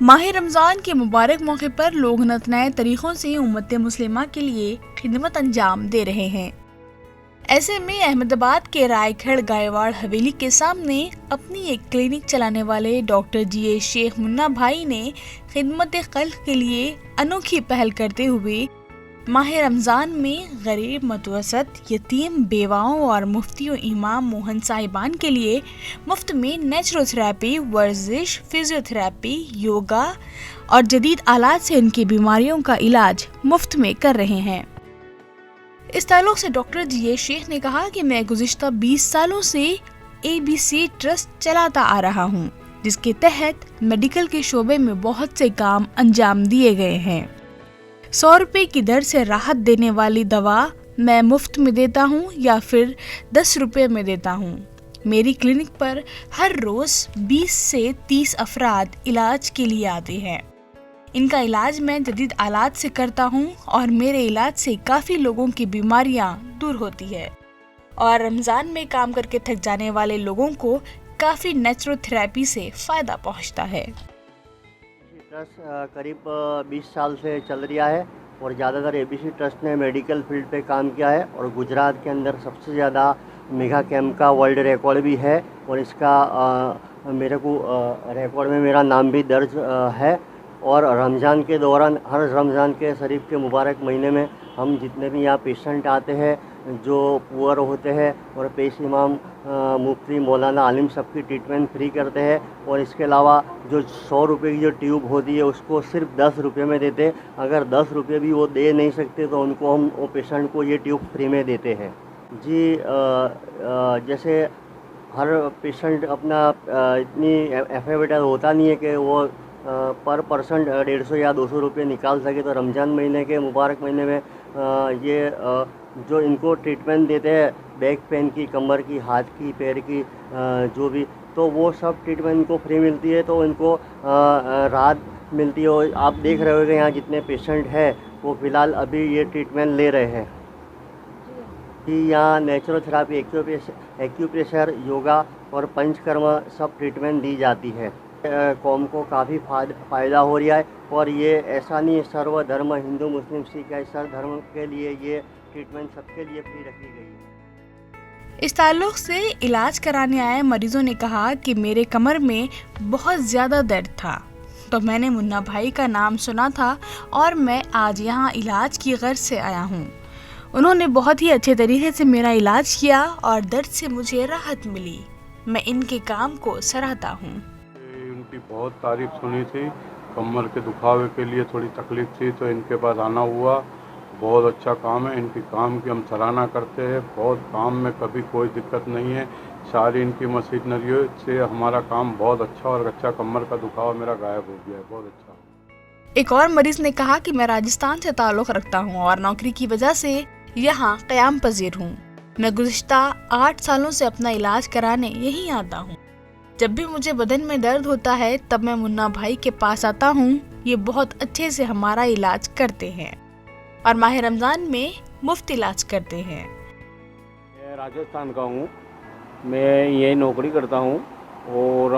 माह रमज़ान के मुबारक मौके पर लोग नए तरीक़ों से उम्मत मुस्लिमा के लिए खिदमत अंजाम दे रहे हैं। ऐसे में अहमदाबाद के रायगढ़ गायवाड़ हवेली के सामने अपनी एक क्लिनिक चलाने वाले डॉक्टर जी शेख मुन्ना भाई ने खिदमत खल्क के लिए अनोखी पहल करते हुए माह रमज़ान में गरीब, मतवसत, यतीम, बेवाओं और मुफ्ती व इमाम मोहन साहिबान के लिए मुफ्त में नेचुरोथेरेपी, वर्जिश, फिजियोथेरेपी, योगा और जदीद आलात से उनकी बीमारियों का इलाज मुफ्त में कर रहे हैं। इस ताल्लुक से डॉक्टर जी शेख ने कहा कि मैं गुज़िश्ता 20 सालों से ABC ट्रस्ट चलाता आ रहा हूँ, जिसके तहत मेडिकल के शोबे में बहुत से काम अंजाम दिए गए हैं। 100 रुपए की दर से राहत देने वाली दवा मैं मुफ्त में देता हूँ या फिर 10 रुपए में देता हूँ। मेरी क्लिनिक पर हर रोज 20 से 30 अफराद इलाज के लिए आते हैं। इनका इलाज मैं जदीद आलात से करता हूँ और मेरे इलाज से काफ़ी लोगों की बीमारियाँ दूर होती है और रमज़ान में काम करके थक जाने वाले लोगों को काफ़ी नेचुरोथेरेपी से फ़ायदा पहुँचता है। ट्रस्ट करीब 20 साल से चल रहा है और ज़्यादातर ABC ट्रस्ट ने मेडिकल फील्ड पे काम किया है और गुजरात के अंदर सबसे ज़्यादा मेगा कैंप का वर्ल्ड रिकॉर्ड भी है और इसका मेरे को रिकॉर्ड में मेरा नाम भी दर्ज है। और रमज़ान के दौरान हर रमज़ान के शरीफ के मुबारक महीने में हम जितने भी यहाँ पेशेंट आते हैं जो पुअर होते हैं और पेश इमाम, मुफ्ती, मौलाना, आलिम सबकी ट्रीटमेंट फ्री करते हैं और इसके अलावा जो 100 रुपये की जो ट्यूब होती है उसको सिर्फ 10 रुपये में देते हैं। अगर 10 रुपये भी वो दे नहीं सकते तो उनको हम वो पेशेंट को ये ट्यूब फ्री में देते हैं। जी जैसे हर पेशेंट अपना इतनी एफोर्डेबल होता नहीं है कि वो पर पर्सन 150 या 200 रुपये निकाल सके, तो रमज़ान महीने के मुबारक महीने में ये जो इनको ट्रीटमेंट देते हैं बैक पेन की, कमर की, हाथ की, पैर की, जो भी, तो वो सब ट्रीटमेंट इनको फ्री मिलती है, तो इनको राहत मिलती है। और आप देख रहे हो कि यहाँ जितने पेशेंट हैं वो फ़िलहाल अभी ये ट्रीटमेंट ले रहे हैं कि यहाँ नेचुरोथेरेपी, एक्यूप्रेशर, योगा और पंचकर्म सब ट्रीटमेंट दी जाती है। कौम को काफ़ी फ़ायदा हो रहा है और ये ऐसा नहीं है, सर्वधर्म, हिंदू, मुस्लिम, सिख, ईसाई धर्म के लिए ये ट्रीटमेंट सबके लिए फ्री रखी गई है। इस ताल्लुक से इलाज कराने आए मरीजों ने कहा कि मेरे कमर में बहुत ज़्यादा दर्द था, तो मैंने मुन्ना भाई का नाम सुना था और मैं आज यहाँ इलाज की गर्ज से आया हूँ। उन्होंने बहुत ही अच्छे तरीके से मेरा इलाज किया और दर्द से मुझे राहत मिली। मैं इनके काम को सराहता हूँ। उनकी बहुत तारीफ सुनी थी, कमर के दुखावे के लिए थोड़ी तकलीफ थी तो इनके पास आना हुआ। बहुत अच्छा काम है, इनकी काम की हम सराहना करते हैं। बहुत काम में कभी कोई दिक्कत नहीं है, सारी इनकी मशीनरी से हमारा काम बहुत अच्छा और अच्छा, कमर का दुखावा मेरा गायब हो गया है, बहुत अच्छा। एक और मरीज ने कहा कि मैं राजस्थान से ताल्लुक़ रखता हूँ और नौकरी की वजह से यहाँ क़याम पजीर हूँ। मैं गुज़िश्ता 8 सालों से अपना इलाज कराने यहीं आता हूँ। जब भी मुझे बदन में दर्द होता है तब मैं मुन्ना भाई के पास आता हूँ। ये बहुत अच्छे से हमारा इलाज करते हैं और माह रमज़ान में मुफ्त इलाज करते हैं। मैं राजस्थान का हूँ, मैं यही नौकरी करता हूँ और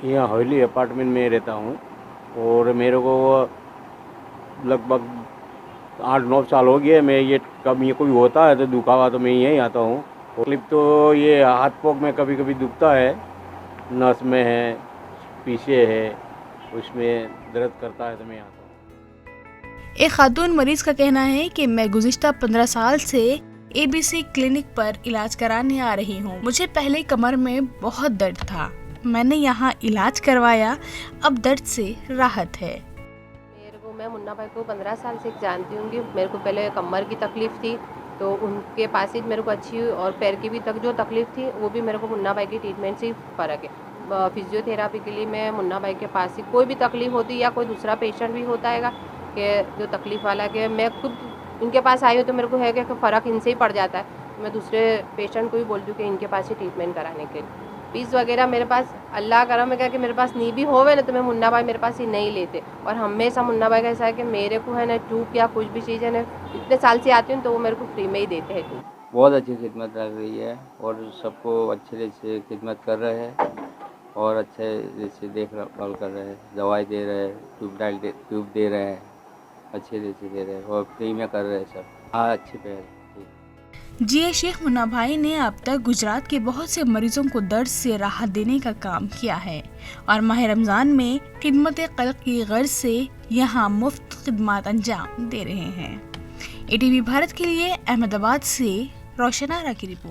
यहाँ हवेली अपार्टमेंट में रहता हूँ और मेरे को लगभग 8-9 साल हो गए। मैं ये कब ये कोई होता है तो दुखावा तो मैं यहीं आता हूँ। तकलीफ तो ये हाथ पाँव में कभी कभी दुखता है, नस में है, पीछे है, उसमें दर्द करता है तो मैं आता हूँ। एक खातून मरीज का कहना है कि मैं गुज़िश्ता 15 साल से ABC क्लिनिक पर इलाज कराने आ रही हूँ। मुझे पहले कमर में बहुत दर्द था, मैंने यहाँ इलाज करवाया, अब दर्द से राहत है। मैं मुन्ना भाई को 15 साल से जानती हूँ। मेरे को पहले कमर की तकलीफ़ थी तो उनके पास ही मेरे को अच्छी हुई और पैर की भी जो तकलीफ़ थी वो भी मेरे को मुन्ना भाई की ट्रीटमेंट से ही फ़र्क है। फिजियोथेरेपी के लिए मैं मुन्ना भाई के पास ही, कोई भी तकलीफ़ होती या कोई दूसरा पेशेंट भी होता है कि जो तकलीफ़ वाला कि मैं खुद इनके पास आई हूँ तो मेरे को है कि फ़र्क इनसे ही पड़ जाता है। मैं दूसरे पेशेंट को भी बोल दूँ कि इनके पास ही ट्रीटमेंट कराने के लिए। फीस वगैरह मेरे पास अल्लाह करम है क्या कि मेरे पास नहीं भी होवे ना तो मैं मुन्ना भाई मेरे पास ही नहीं लेते। और हमेशा मुन्ना भाई का ऐसा है कि मेरे को है ना ट्यूब या कुछ भी चीज़ है ना, इतने साल से आती हूँ तो वो मेरे को फ्री में ही देते हैं ट्यूब। बहुत अच्छी खिदमत लग रही है और सबको अच्छे से खिदमत कर रहे हैं और अच्छे जैसे देखभाल कर रहे हैं, दवाई दे रहे हैं, ट्यूब दे रहे हैं, अच्छे जैसे दे रहे हैं और फ्री में कर रहे हैं सब। हाँ, अच्छी पहल है। जी शेख मुन्ना भाई ने अब तक गुजरात के बहुत से मरीजों को दर्द से राहत देने का काम किया है और माह रमजान में खिदमत कल्ब की गर्ज से यहाँ मुफ्त खिदमत अंजाम दे रहे हैं। ATV भारत के लिए अहमदाबाद से रोशन आरा की रिपोर्ट।